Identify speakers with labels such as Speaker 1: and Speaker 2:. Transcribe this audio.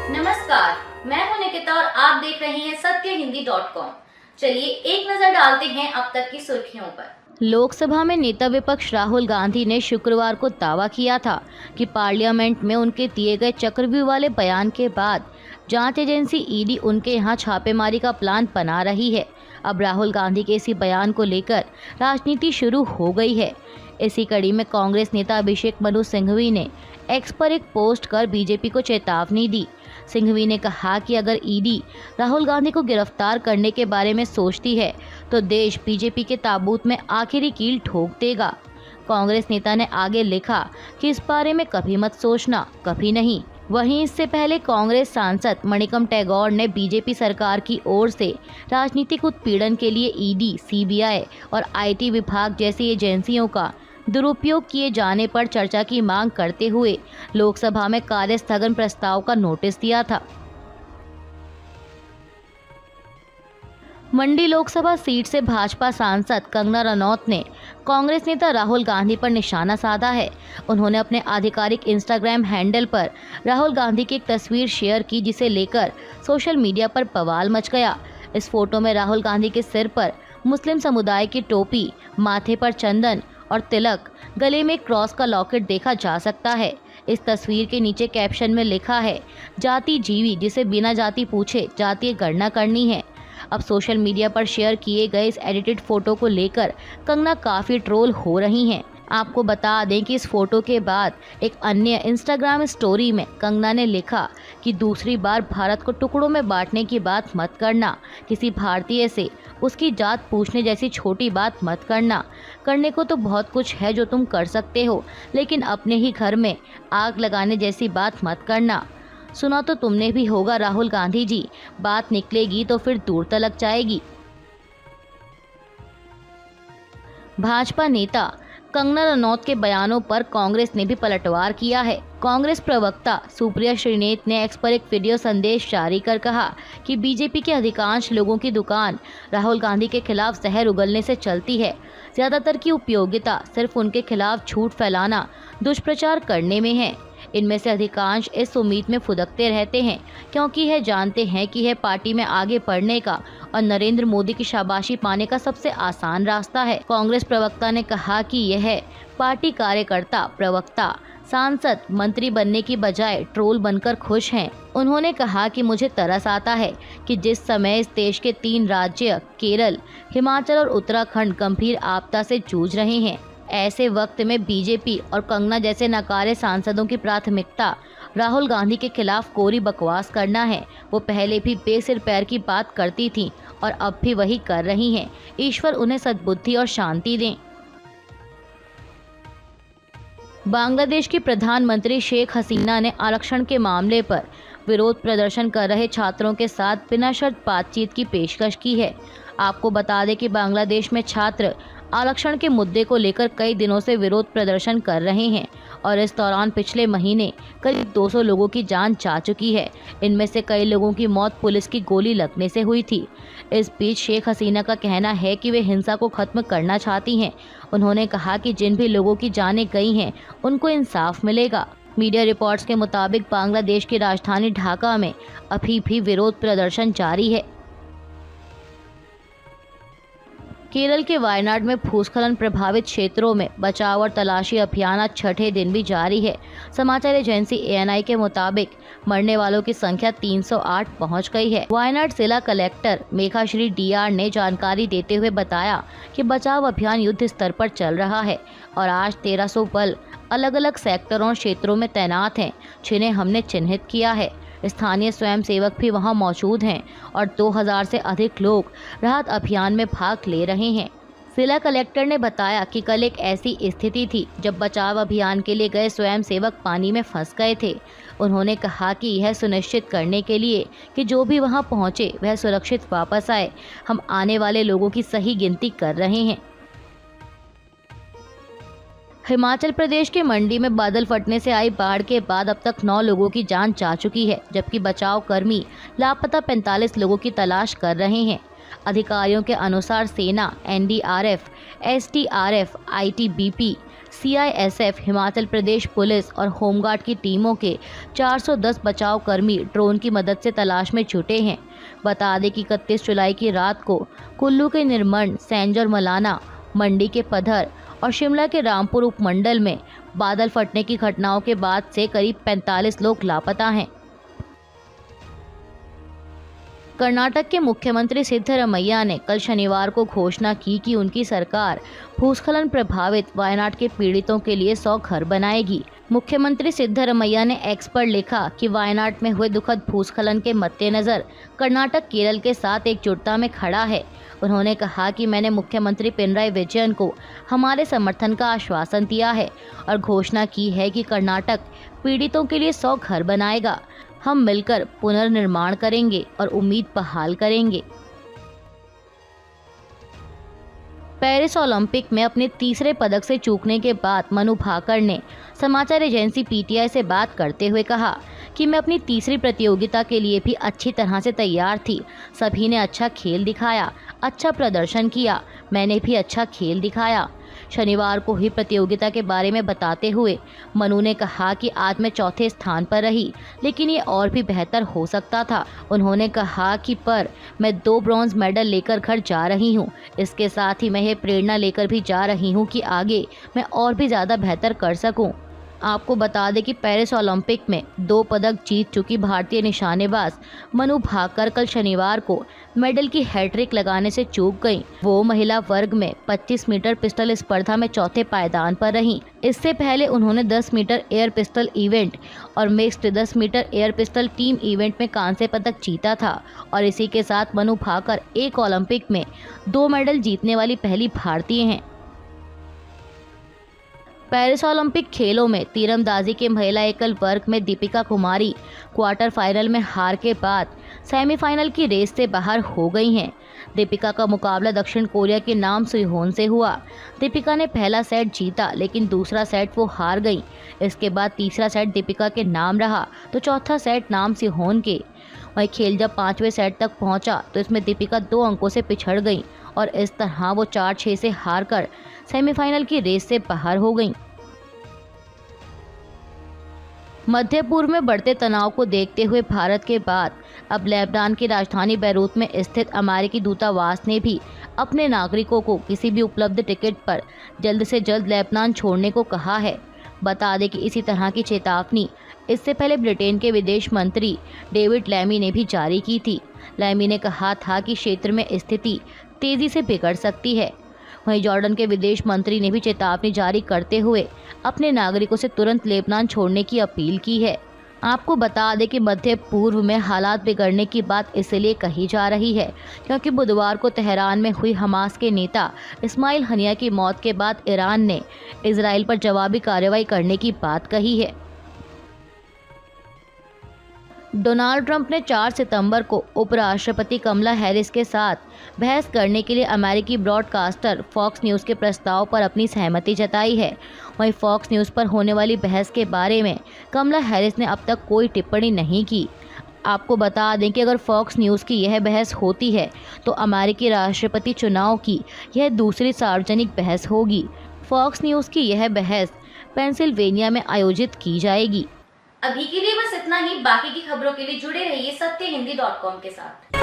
Speaker 1: नमस्कार, मैं हूं निकिता और आप देख रहे हैं सत्यहिंदी.com। चलिए एक नजर डालते हैं अब तक की सुर्खियों पर।
Speaker 2: लोकसभा में नेता विपक्ष राहुल गांधी ने शुक्रवार को दावा किया था कि पार्लियामेंट में उनके दिए गए चक्रव्यूह वाले बयान के बाद जांच एजेंसी ईडी उनके यहां छापेमारी का प्लान बना रही है। अब राहुल गांधी के इसी बयान को लेकर राजनीति शुरू हो गई है। इसी कड़ी में कांग्रेस नेता अभिषेक मनु सिंघवी ने एक्स पर एक पोस्ट कर बीजेपी को चेतावनी दी। सिंघवी ने कहा कि अगर ईडी राहुल गांधी को गिरफ्तार करने के बारे में सोचती है तो देश बीजेपी के ताबूत में आखिरी कील ठोक देगा। कांग्रेस नेता ने आगे लिखा कि इस बारे में कभी मत सोचना, कभी नहीं। वहीं इससे पहले कांग्रेस सांसद मणिकम टैगोर ने बीजेपी सरकार की ओर से राजनीतिक उत्पीड़न के लिए ईडी, सीबीआई और आईटी विभाग जैसी एजेंसियों का दुरुपयोग किए जाने पर चर्चा की मांग करते हुए लोकसभा में कार्य स्थगन प्रस्ताव का नोटिस दिया था। मंडी लोकसभा सीट से भाजपा सांसद कंगना रनौत ने कांग्रेस नेता राहुल गांधी पर निशाना साधा है। उन्होंने अपने आधिकारिक इंस्टाग्राम हैंडल पर राहुल गांधी की एक तस्वीर शेयर की, जिसे लेकर सोशल मीडिया पर बवाल मच गया। इस फोटो में राहुल गांधी के सिर पर मुस्लिम समुदाय की टोपी, माथे पर चंदन और तिलक, गले में क्रॉस का लॉकेट देखा जा सकता है। इस तस्वीर के नीचे कैप्शन में लिखा है, जाति जीवी जिसे बिना जाति पूछे जातीय गणना करनी है। अब सोशल मीडिया पर शेयर किए गए इस एडिटेड फोटो को लेकर कंगना काफ़ी ट्रोल हो रही हैं। आपको बता दें कि इस फोटो के बाद एक अन्य इंस्टाग्राम स्टोरी में कंगना ने लिखा कि दूसरी बार भारत को टुकड़ों में बांटने की बात मत करना, किसी भारतीय से उसकी जात पूछने जैसी छोटी बात मत करना। करने को तो बहुत कुछ है जो तुम कर सकते हो, लेकिन अपने ही घर में आग लगाने जैसी बात मत करना। सुना तो तुमने भी होगा राहुल गांधी जी, बात निकलेगी तो फिर दूर तलक जाएगी। भाजपा नेता कंगना रनौत के बयानों पर कांग्रेस ने भी पलटवार किया है। कांग्रेस प्रवक्ता सुप्रिया श्रीनेत ने एक्स पर एक वीडियो संदेश जारी कर कहा कि बीजेपी के अधिकांश लोगों की दुकान राहुल गांधी के खिलाफ जहर उगलने से चलती है। ज्यादातर की उपयोगिता सिर्फ उनके खिलाफ झूठ फैलाना, दुष्प्रचार करने में है। इनमें से अधिकांश इस उम्मीद में फुदकते रहते हैं क्योंकि यह जानते हैं कि यह पार्टी में आगे बढ़ने का और नरेंद्र मोदी की शाबाशी पाने का सबसे आसान रास्ता है। कांग्रेस प्रवक्ता ने कहा कि यह पार्टी कार्यकर्ता, प्रवक्ता, सांसद, मंत्री बनने की बजाय ट्रोल बनकर खुश हैं। उन्होंने कहा कि मुझे तरस आता है कि जिस समय इस देश के 3 राज्य केरल, हिमाचल और उत्तराखंड गंभीर आपदा से जूझ रहे हैं, ऐसे वक्त में बीजेपी और कंगना जैसे नकारे सांसदों की प्राथमिकता राहुल गांधी के खिलाफ कोरी बकवास करना है। वो पहले भी बेसिर पैर की बात करती थीं और अब भी वही कर रही हैं। ईश्वर उन्हें सद्बुद्धि और शांति दें। बांग्लादेश की प्रधानमंत्री शेख हसीना ने आरक्षण के मामले पर विरोध प्रदर्शन कर रहे छात्रों के साथ बिना शर्त बातचीत की पेशकश की है। आपको बता दें कि बांग्लादेश में छात्र आरक्षण के मुद्दे को लेकर कई दिनों से विरोध प्रदर्शन कर रहे हैं और इस दौरान पिछले महीने करीब 200 लोगों की जान जा चुकी है। इनमें से कई लोगों की मौत पुलिस की गोली लगने से हुई थी। इस बीच शेख हसीना का कहना है कि वे हिंसा को खत्म करना चाहती हैं। उन्होंने कहा कि जिन भी लोगों की जानें गई हैं उनको इंसाफ मिलेगा। मीडिया रिपोर्ट्स के मुताबिक बांग्लादेश की राजधानी ढाका में अभी भी विरोध प्रदर्शन जारी है। केरल के वायनाड में भूस्खलन प्रभावित क्षेत्रों में बचाव और तलाशी अभियान आज 6ठे दिन भी जारी है। समाचार एजेंसी ANI के मुताबिक मरने वालों की संख्या 308 पहुंच गई है। वायनाड जिला कलेक्टर मेघाश्री DR ने जानकारी देते हुए बताया कि बचाव अभियान युद्ध स्तर पर चल रहा है और आज 1300 बल अलग अलग सेक्टरों और क्षेत्रों में तैनात हैं, जिन्हें हमने चिन्हित किया है। स्थानीय स्वयंसेवक भी वहां मौजूद हैं और 2000 से अधिक लोग राहत अभियान में भाग ले रहे हैं। जिला कलेक्टर ने बताया कि कल एक ऐसी स्थिति थी जब बचाव अभियान के लिए गए स्वयंसेवक पानी में फंस गए थे। उन्होंने कहा कि यह सुनिश्चित करने के लिए कि जो भी वहां पहुंचे वह सुरक्षित वापस आए, हम आने वाले लोगों की सही गिनती कर रहे हैं। हिमाचल प्रदेश के मंडी में बादल फटने से आई बाढ़ के बाद अब तक 9 लोगों की जान जा चुकी है, जबकि बचाव कर्मी लापता 45 लोगों की तलाश कर रहे हैं। अधिकारियों के अनुसार सेना, NDRF, SDRF, ITBP, CISF, Himachal Pradesh police और होमगार्ड की टीमों के 410 बचाव कर्मी ड्रोन की मदद से तलाश में जुटे हैं। बता दें कि 31 जुलाई की रात को कुल्लू के निरमंड, सैंज और मलाना, मंडी के पधर और शिमला के रामपुर उपमंडल में बादल फटने की घटनाओं के बाद से करीब 45 लोग लापता हैं। कर्नाटक के मुख्यमंत्री सिद्धरमैया ने कल शनिवार को घोषणा की कि उनकी सरकार भूस्खलन प्रभावित वायनाड के पीड़ितों के लिए 100 घर बनाएगी। मुख्यमंत्री सिद्धरमैया ने एक्स पर लिखा कि वायनाड में हुए दुखद भूस्खलन के मद्देनजर कर्नाटक केरल के साथ एकजुटता में खड़ा है। उन्होंने कहा कि मैंने मुख्यमंत्री पिनराई विजयन को हमारे समर्थन का आश्वासन दिया है और घोषणा की है कि कर्नाटक पीड़ितों के लिए 100 घर बनाएगा। हम मिलकर पुनर्निर्माण करेंगे और उम्मीद बहाल करेंगे। पेरिस ओलंपिक में अपने तीसरे पदक से चूकने के बाद मनु भाकर ने समाचार एजेंसी PTI से बात करते हुए कहा कि मैं अपनी तीसरी प्रतियोगिता के लिए भी अच्छी तरह से तैयार थी। सभी ने अच्छा खेल दिखाया, अच्छा प्रदर्शन किया, मैंने भी अच्छा खेल दिखाया। शनिवार को हुई प्रतियोगिता के बारे में बताते हुए मनु ने कहा कि आज मैं चौथे स्थान पर रही, लेकिन ये और भी बेहतर हो सकता था। उन्होंने कहा कि पर मैं 2 ब्रॉन्ज मेडल लेकर घर जा रही हूँ। इसके साथ ही मैं ये प्रेरणा लेकर भी जा रही हूँ कि आगे मैं और भी ज़्यादा बेहतर कर सकूँ। आपको बता दें कि पेरिस ओलंपिक में 2 पदक जीत चुकी भारतीय निशानेबाज मनु भाकर कल शनिवार को मेडल की हैट्रिक लगाने से चूक गईं। वो महिला वर्ग में 25 मीटर पिस्टल स्पर्धा में चौथे पायदान पर रहीं। इससे पहले उन्होंने 10 मीटर एयर पिस्टल इवेंट और mixed 10 metre air pistol team event में कांस्य पदक जीता था और इसी के साथ मनु भाकर एक ओलंपिक में 2 मेडल जीतने वाली पहली भारतीय हैं। पेरिस ओलंपिक खेलों में तीरंदाजी के महिला एकल वर्ग में दीपिका कुमारी क्वार्टर फाइनल में हार के बाद सेमीफाइनल की रेस से बाहर हो गई हैं। दीपिका का मुकाबला दक्षिण कोरिया के नाम सुहोन से हुआ। दीपिका ने पहला सेट जीता, लेकिन दूसरा सेट वो हार गई। इसके बाद तीसरा सेट दीपिका के नाम रहा तो चौथा सेट नाम सुहोन के। वहीं खेल जब 5वें सेट तक पहुंचा तो इसमें दीपिका 2 अंकों से पिछड़ गई और इस तरह वो 4-6 से हारकर सेमीफाइनल की रेस से बाहर हो गईं। मध्य पूर्व में बढ़ते तनाव को देखते हुए भारत के बाद अब लेबनान की राजधानी बैरूत में स्थित अमेरिकी दूतावास ने भी अपने नागरिकों को किसी भी उपलब्ध टिकट पर जल्द से जल्द लेबनान छोड़ने को कहा है। बता दें कि इसी तरह की चेतावनी इससे पहले ब्रिटेन के विदेश मंत्री डेविड लैमी ने भी जारी की थी। लैमी ने कहा था कि क्षेत्र में स्थिति तेजी से बिगड़ सकती है। वहीं जॉर्डन के विदेश मंत्री ने भी चेतावनी जारी करते हुए अपने नागरिकों से तुरंत लेबनान छोड़ने की अपील की है। आपको बता दें कि मध्य पूर्व में हालात बिगड़ने की बात इसलिए कही जा रही है क्योंकि बुधवार को तेहरान में हुई हमास के नेता इस्माइल हनिया की मौत के बाद ईरान ने इजराइल पर जवाबी कार्रवाई करने की बात कही है। डोनाल्ड ट्रंप ने 4 सितंबर को उपराष्ट्रपति कमला हैरिस के साथ बहस करने के लिए अमेरिकी ब्रॉडकास्टर फॉक्स न्यूज़ के प्रस्ताव पर अपनी सहमति जताई है। वहीं फॉक्स न्यूज़ पर होने वाली बहस के बारे में कमला हैरिस ने अब तक कोई टिप्पणी नहीं की। आपको बता दें कि अगर फॉक्स न्यूज़ की यह बहस होती है तो अमेरिकी राष्ट्रपति चुनाव की यह दूसरी सार्वजनिक बहस होगी। फॉक्स न्यूज़ की यह बहस पेंसिल्वेनिया में आयोजित की जाएगी।
Speaker 1: अभी के लिए बस इतना ही। बाकी की खबरों के लिए जुड़े रहिए सत्यहिंदी.com के साथ।